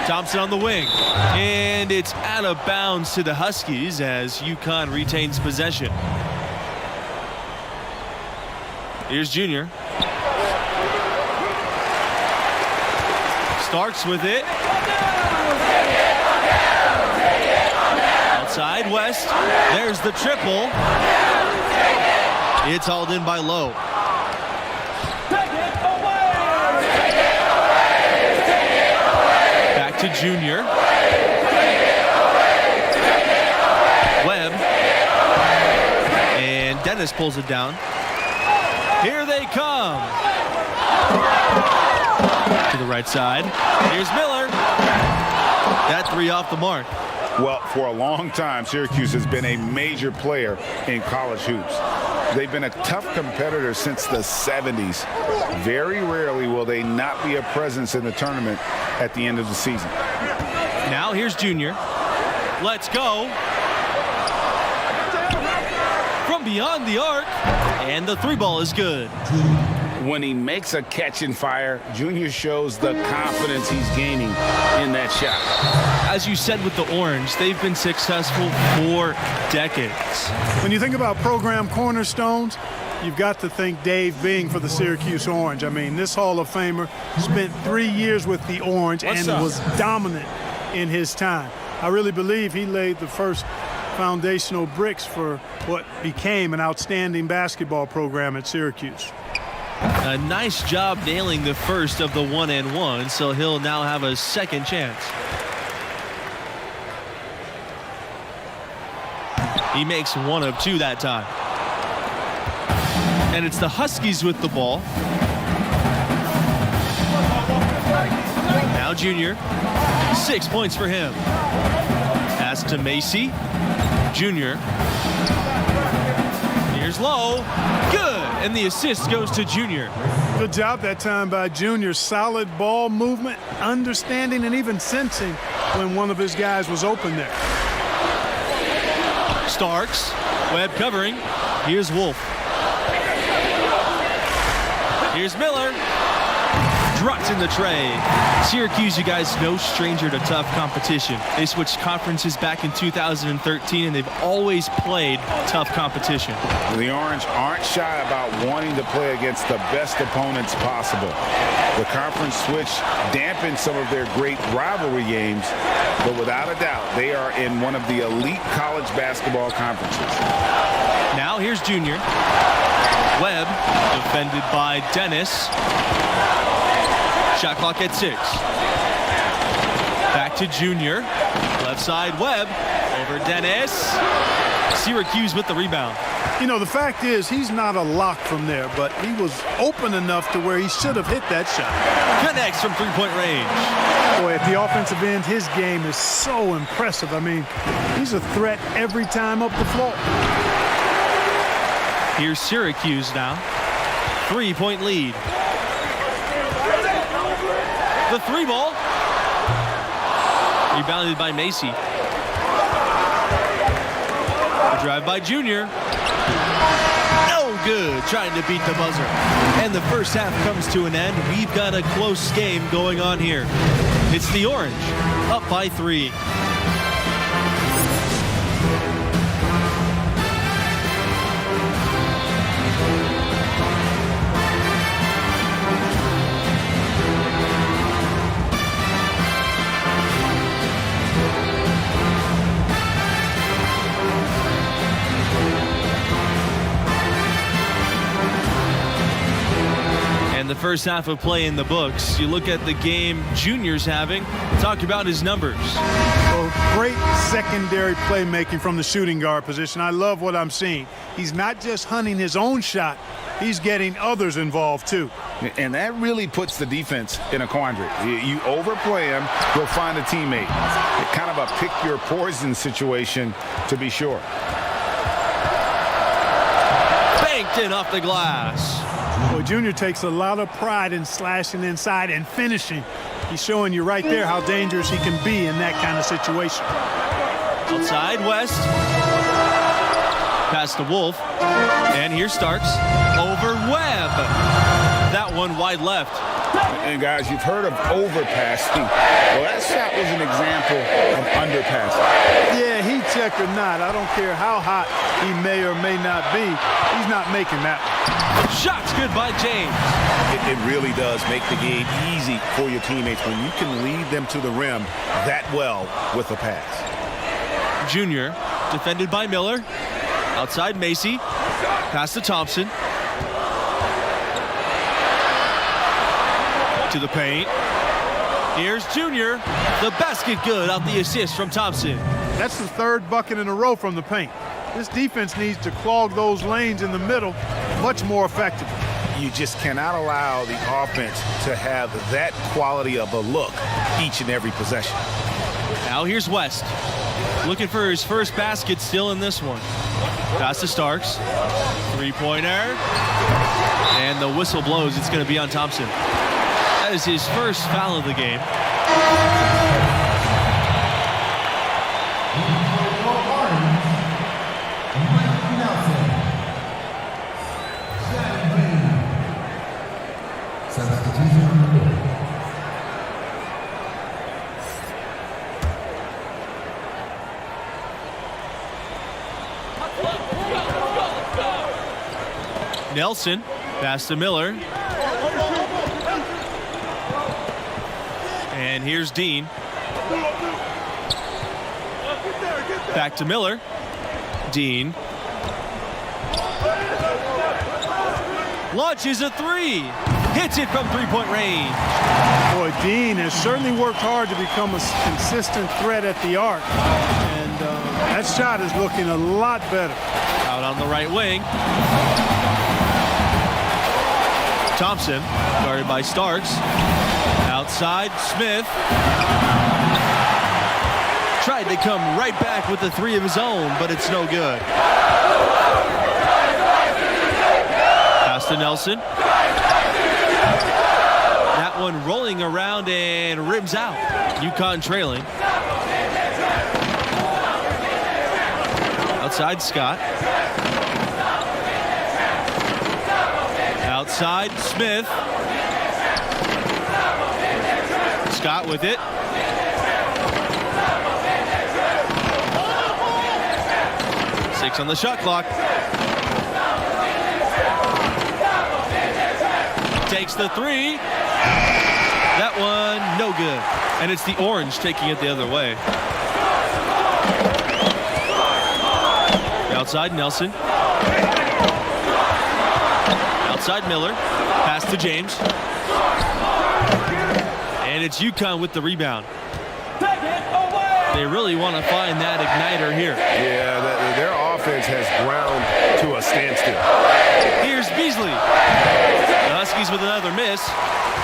Thompson on the wing. And it's out of bounds to the Huskies as UConn retains possession. Here's Junior. Starks with it. Outside West. There's the triple. It's hauled in by Lowe. Back to Junior. Webb. And Dennis pulls it down. Here they come. To the right side. Here's Miller. That three off the mark. Well, for a long time, Syracuse has been a major player in college hoops. They've been a tough competitor since the 70s. Very rarely will they not be a presence in the tournament at the end of the season. Now here's Junior. Let's go. From beyond the arc. And the three ball is good. When he makes a catch and fire, Junior shows the confidence he's gaining in that shot. As you said with the Orange, they've been successful for decades. When you think about program cornerstones, you've got to think Dave Bing for the Syracuse Orange. I mean, this Hall of Famer spent 3 years with the Orange and was dominant in his time. I really believe he laid the first foundational bricks for what became an outstanding basketball program at Syracuse. A nice job nailing the first of the 1-and-1, so he'll now have a second chance. He makes one of two that time. And it's the Huskies with the ball. Now Junior. 6 points for him. Pass to Macy. Junior. Here's low. Good. And the assist goes to Junior. Good job that time by Junior. Solid ball movement, understanding, and even sensing when one of his guys was open there. Starks. Webb covering. Here's Wolf. Here's Miller. Drops in the tray. Syracuse, you guys, no stranger to tough competition. They switched conferences back in 2013, and they've always played tough competition. The Orange aren't shy about wanting to play against the best opponents possible. The conference switch dampened some of their great rivalry games, but without a doubt, they are in one of the elite college basketball conferences. Now here's Junior. Webb, defended by Dennis. Shot clock at 6. Back to Junior. Left side, Webb. Over Dennis. Syracuse with the rebound. You know, the fact is, he's not a lock from there, but he was open enough to where he should have hit that shot. Connects from three-point range. Boy, at the offensive end, his game is so impressive. I mean, he's a threat every time up the floor. Here's Syracuse now. 3-point lead. The three ball. Rebounded by Macy. The drive by Junior. No good. Trying to beat the buzzer. And the first half comes to an end. We've got a close game going on here. It's the Orange, up by 3. The first half of play in the books. You look at the game Junior's having, talk about his numbers. Well, great secondary playmaking from the shooting guard position. I love what I'm seeing. He's not just hunting his own shot, he's getting others involved too. And that really puts the defense in a quandary. You overplay him, you'll find a teammate. Kind of a pick your poison situation, to be sure. Banked in off the glass. Well, Junior takes a lot of pride in slashing inside and finishing. He's showing you right there how dangerous he can be in that kind of situation. Outside, West. Pass to Wolf. And here's Starks. Over Webb. That one wide left. And guys, you've heard of overpassing. Well, that shot was an example of underpassing. Yeah, heat check or not, I don't care how hot he may or may not be, he's not making that. Shot's good by James. It really does make the game easy for your teammates when you can lead them to the rim that well with a pass. Junior, defended by Miller. Outside Macy. Pass to Thompson. To the paint. Here's Junior. The basket good off the assist from Thompson. That's the third bucket in a row from the paint. This defense needs to clog those lanes in the middle much more effectively. You just cannot allow the offense to have that quality of a look each and every possession. Now here's West. Looking for his first basket still in this one. Pass to Starks. Three-pointer. And the whistle blows. It's going to be on Thompson. That is his first foul of the game. Nelson, pass to Miller. And here's Dean. Back to Miller. Dean. Launches a three. Hits it from three-point range. Boy, Dean has certainly worked hard to become a consistent threat at the arc. And that shot is looking a lot better. Out on the right wing. Thompson, guarded by Starks. Outside, Smith. Tried to come right back with the three of his own, but it's no good. to Nelson. That one rolling around and rims out. UConn trailing. Outside Scott. Outside Smith. Scott with it. On the shot clock. Takes the three. That one, no good. And it's the Orange taking it the other way. Outside Nelson. Outside Miller. Pass to James. And it's UConn with the rebound. They really want to find that igniter here. Yeah, their offense has ground to a standstill. Here's Beasley. The Huskies with another miss.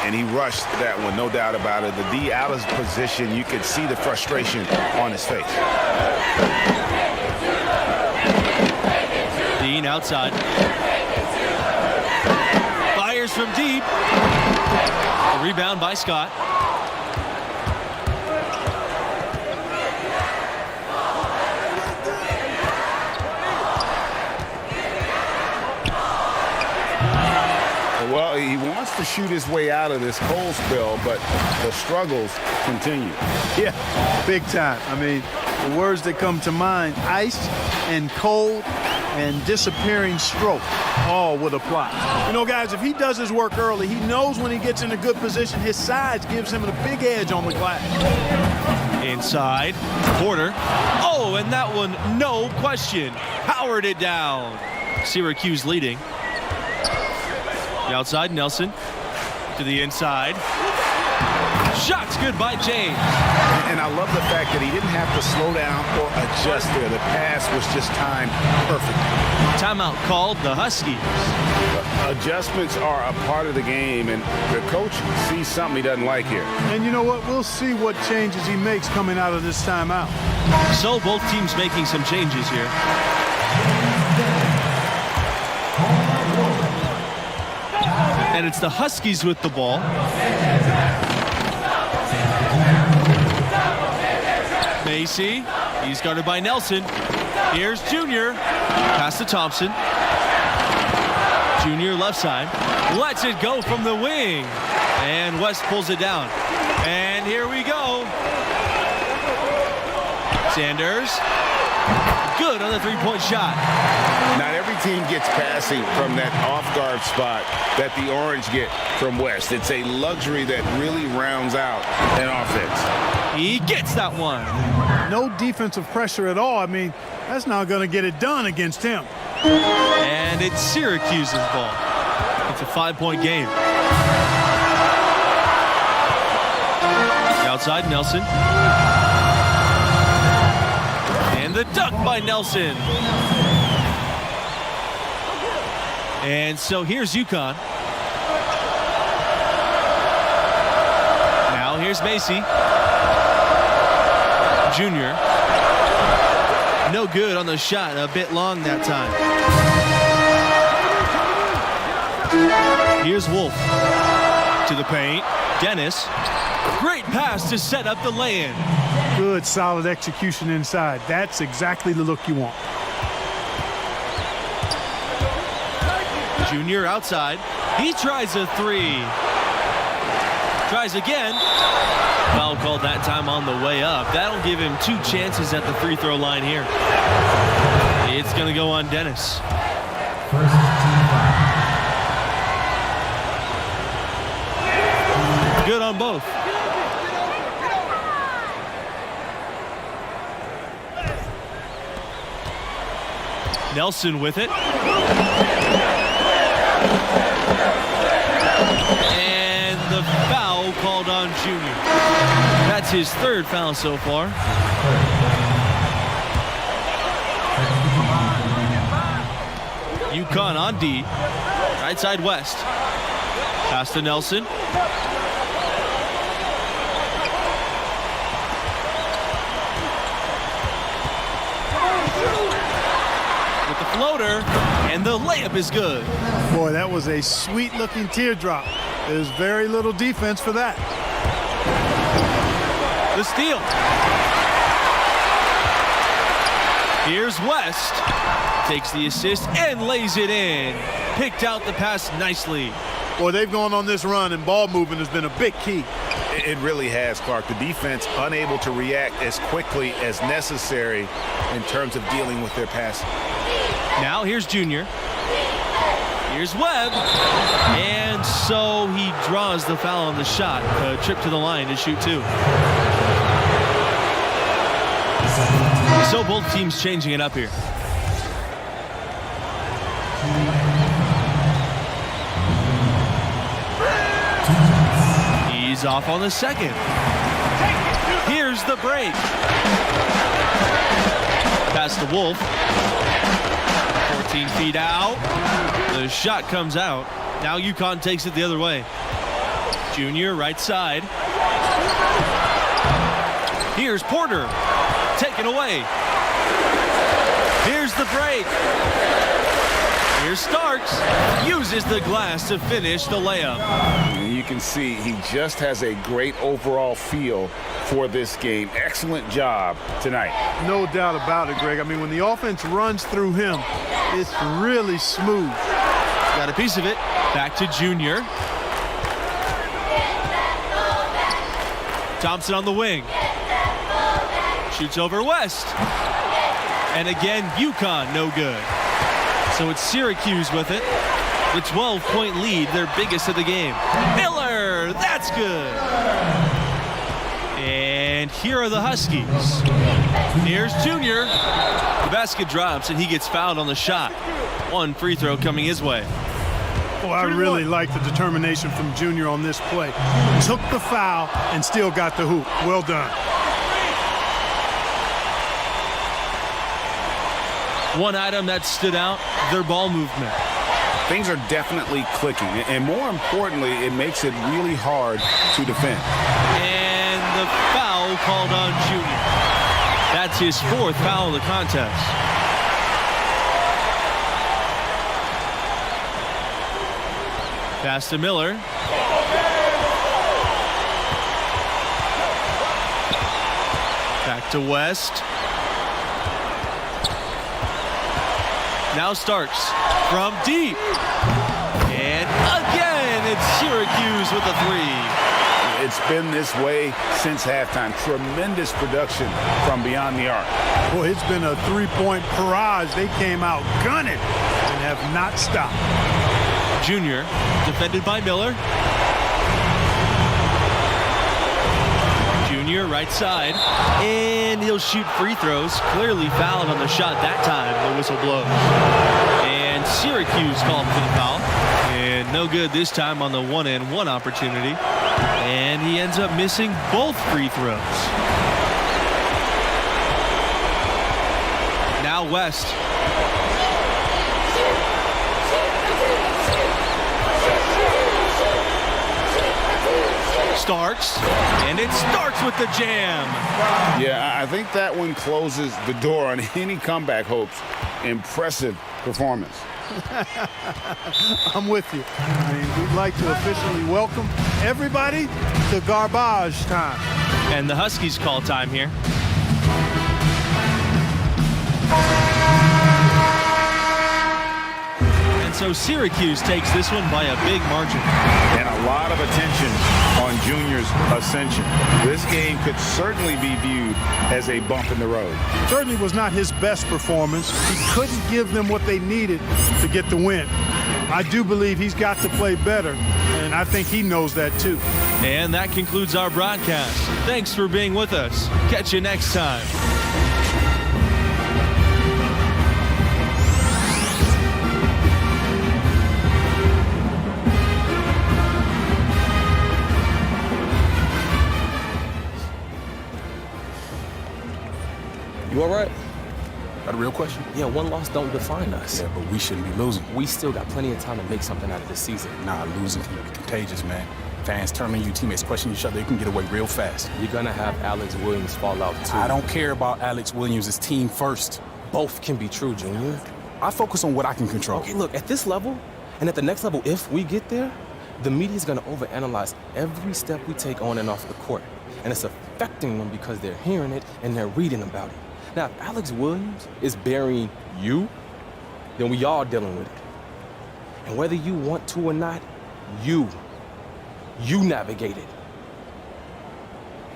And he rushed that one, no doubt about it. The D out of position, you could see the frustration on his face. Dean outside. Fires from deep. A rebound by Scott. Well, he wants to shoot his way out of this cold spell, but the struggles continue. Yeah, big time. I mean, the words that come to mind, ice and cold and disappearing stroke, all would apply. You know, guys, if he does his work early, he knows when he gets in a good position, his size gives him a big edge on the glass. Inside, Porter. Oh, and that one, no question, powered it down. Syracuse leading. The outside, Nelson to the inside. Shots good by James. And I love the fact that he didn't have to slow down or adjust there. The pass was just timed perfectly. Timeout called the Huskies. Adjustments are a part of the game, and the coach sees something he doesn't like here. And you know what? We'll see what changes he makes coming out of this timeout. So both teams making some changes here. And it's the Huskies with the ball. Macy, he's guarded by Nelson. Here's Junior. Pass to Thompson. Junior left side. Lets it go from the wing. And West pulls it down. And here we go. Sanders. Good on the three-point shot. Not every team gets passing from that off-guard spot that the Orange get from West. It's a luxury that really rounds out an offense. He gets that one. No defensive pressure at all. I mean, that's not going to get it done against him. And it's Syracuse's ball. It's a 5-point game. Outside, Nelson. The dunk by Nelson. And so here's UConn. Now here's Macy. Junior. No good on the shot. A bit long that time. Here's Wolf. To the paint. Dennis. Great pass to set up the lay-in. Good, solid execution inside. That's exactly the look you want. Junior outside. He tries a three. Tries again. Foul called that time on the way up. That'll give him 2 chances at the free throw line here. It's going to go on Dennis. Good on both. Nelson with it. And the foul called on Junior. That's his 3rd foul so far. UConn on D. Right side West. Pass to Nelson. floater, and the layup is good. Boy, that was a sweet-looking teardrop. There's very little defense for that. The steal. Here's West. Takes the assist and lays it in. Picked out the pass nicely. Boy, they've gone on this run, and ball movement has been a big key. It really has, Clark. The defense unable to react as quickly as necessary in terms of dealing with their passing. Now here's Junior. Here's Webb. And so he draws the foul on the shot. A trip to the line to shoot two. So both teams changing it up here. He's off on the second. Here's the break. Pass to Wolf. 14 feet out. The shot comes out. Now UConn takes it the other way. Junior, right side. Here's Porter. Taken away. Here's the break. Here's Starks. Uses the glass to finish the layup. You can see he just has a great overall feel for this game. Excellent job tonight. No doubt about it, Greg. I mean, when the offense runs through him, it's really smooth. Got a piece of it. Back to Junior. Thompson on the wing. Shoots over West. And again, UConn no good. So it's Syracuse with it. The 12-point lead, their biggest of the game. Miller, that's good. And here are the Huskies. Here's Junior. The basket drops and he gets fouled on the shot. One free throw coming his way. Well, I really like the determination from Junior on this play. Took the foul and still got the hoop. Well done. One item that stood out, their ball movement. Things are definitely clicking, and more importantly, it makes it really hard to defend. And the foul called on Junior. That's his fourth foul of the contest. Pass to Miller. Back to West. Now Starks from deep. And again, it's Syracuse with a three. It's been this way since halftime. Tremendous production from beyond the arc. Boy, it's been a three-point barrage. They came out gunning and have not stopped. Junior, defended by Miller. Junior, right side, and he'll shoot free throws. Clearly fouled on the shot that time. The whistle blows. And Syracuse called for the foul. And no good this time on the one-and-one opportunity. And he ends up missing both free throws. Now West. Starks, and it starts with the jam. Yeah, I think that one closes the door on any comeback hopes. Impressive performance. I'm with you. I mean, we'd like to officially welcome everybody to garbage time. And the Huskies call time here. So Syracuse takes this one by a big margin. And a lot of attention on Junior's ascension. This game could certainly be viewed as a bump in the road. Certainly was not his best performance. He couldn't give them what they needed to get the win. I do believe he's got to play better, and I think he knows that too. And that concludes our broadcast. Thanks for being with us. Catch you next time. You all right? Got a real question? Yeah, one loss don't define us. Yeah, but we shouldn't be losing. We still got plenty of time to make something out of this season. Nah, losing can be contagious, man. Fans turn on you, teammates question each other, you can get away real fast. You're gonna have Alex Williams fall out too. I don't care about Alex Williams' team first. Both can be true, Junior. I focus on what I can control. Okay, look, at this level, and at the next level, if we get there, the media's gonna overanalyze every step we take on and off the court. And it's affecting them because they're hearing it and they're reading about it. Now, if Alex Williams is burying you, then we all dealing with it. And whether you want to or not, you navigate it.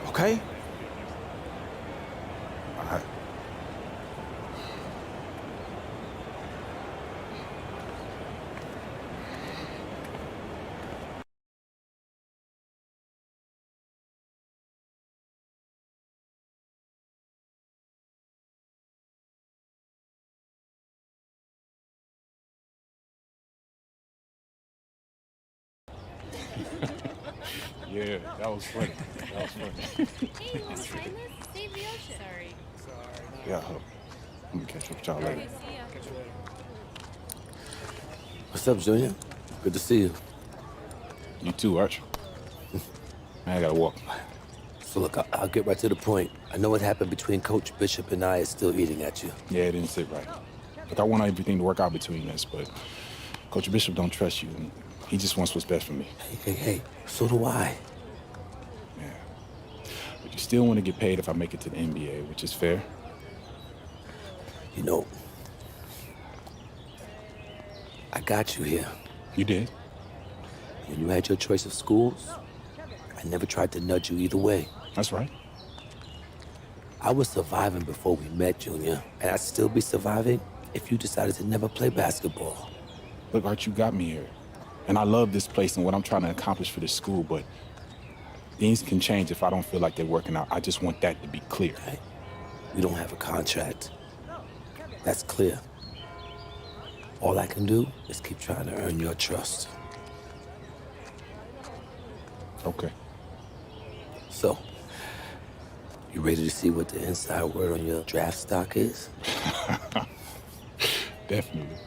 Okay? All right. Yeah, that was funny. That was funny. Hey, you wanna sign this? Save the ocean. Sorry. Yeah, I'm gonna catch up with y'all later. Okay, see ya. What's up, Junior? Good to see you. You too, Arch. Man, I gotta walk. So look, I'll get right to the point. I know what happened between Coach Bishop and I is still eating at you. Yeah, it didn't sit right. Look, I want everything to work out between us, but Coach Bishop don't trust you. And he just wants what's best for me. Hey, so do I. Yeah. But you still want to get paid if I make it to the NBA, which is fair. You know, I got you here. You did? When you had your choice of schools, I never tried to nudge you either way. That's right. I was surviving before we met, Junior, and I'd still be surviving if you decided to never play basketball. Look, Art, you got me here. And I love this place and what I'm trying to accomplish for this school, but things can change if I don't feel like they're working out. I just want that to be clear. Hey, we don't have a contract. That's clear. All I can do is keep trying to earn your trust. Okay. So, you ready to see what the inside word on your draft stock is? Definitely.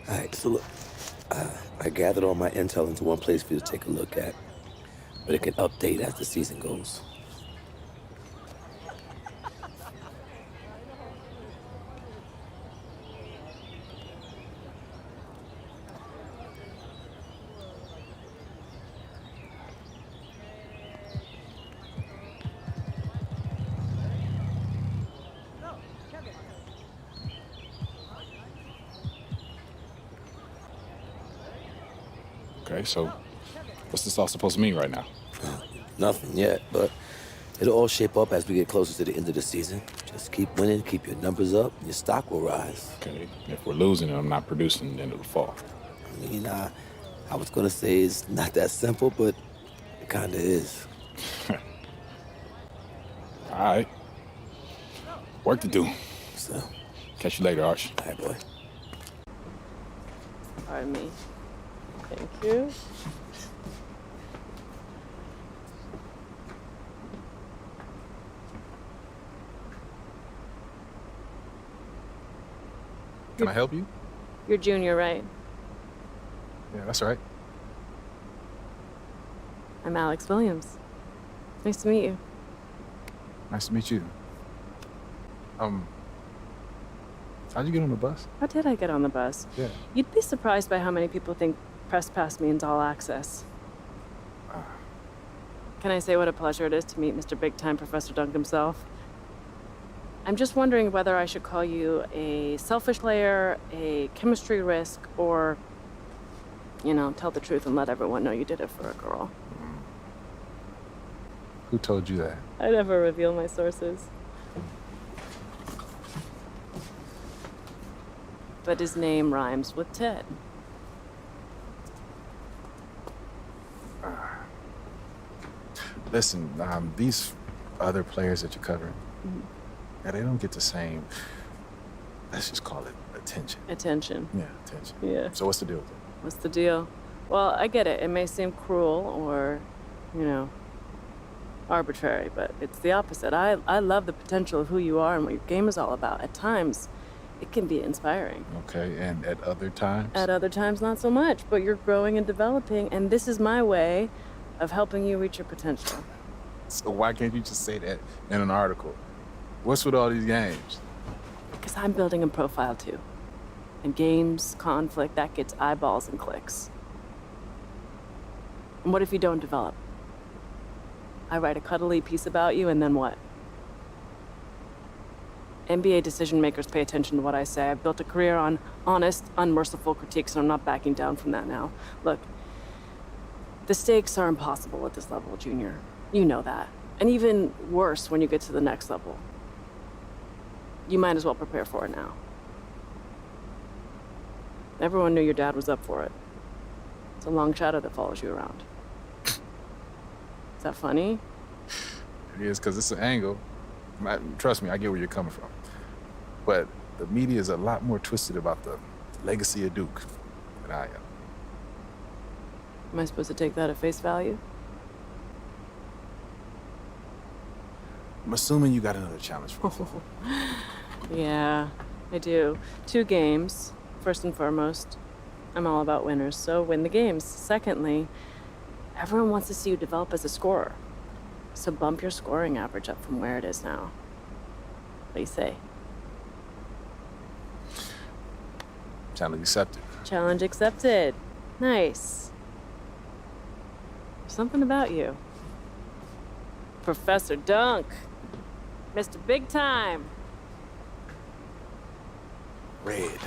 All right, so look, I gathered all my intel into one place for you to take a look at, but it can update as the season goes. Okay, so what's this all supposed to mean right now? Nothing yet, but it'll all shape up as we get closer to the end of the season. Just keep winning, keep your numbers up, and your stock will rise. Okay, if we're losing and I'm not producing, then it'll fall. I mean, I was gonna say it's not that simple, but it kinda is. All right. Work to do. So, catch you later, Arch. All right, boy. Pardon me. Thank you. Can I help you? You're Junior, right? Yeah, that's right. I'm Alex Williams. Nice to meet you. Nice to meet you. How'd you get on the bus? How did I get on the bus? Yeah. You'd be surprised by how many people think Press Pass means all access. Can I say what a pleasure it is to meet Mr. Big Time Professor Dunk himself? I'm just wondering whether I should call you a selfish player, a chemistry risk, or, you know, tell the truth and let everyone know you did it for a girl. Who told you that? I never reveal my sources. But his name rhymes with Ted. Listen, these other players that you're covering, yeah, they don't get the same, let's just call it attention. Attention. Yeah, attention. Yeah. So what's the deal with it? What's the deal? Well, I get it. It may seem cruel or, you know, arbitrary, but it's the opposite. I love the potential of who you are and what your game is all about. At times, it can be inspiring. Okay, and at other times? At other times, not so much, but you're growing and developing, and this is my way of helping you reach your potential. So why can't you just say that in an article? What's with all these games? Because I'm building a profile, too. And games, conflict, that gets eyeballs and clicks. And what if you don't develop? I write a cuddly piece about you, and then what? NBA decision makers pay attention to what I say. I've built a career on honest, unmerciful critiques, and I'm not backing down from that now. Look, the stakes are impossible at this level, Junior. You know that. And even worse when you get to the next level. You might as well prepare for it now. Everyone knew your dad was up for it. It's a long shadow that follows you around. Is that funny? It is, because it's an angle. Trust me, I get where you're coming from. But the media is a lot more twisted about the legacy of Duke than I am. Am I supposed to take that at face value? I'm assuming you got another challenge for me. Yeah, I do. 2 games, first and foremost. I'm all about winners, so win the games. Secondly, everyone wants to see you develop as a scorer. So bump your scoring average up from where it is now. What do you say? Challenge accepted. Challenge accepted. Nice. There's something about you. Professor Dunk. Mr. Big Time. Red.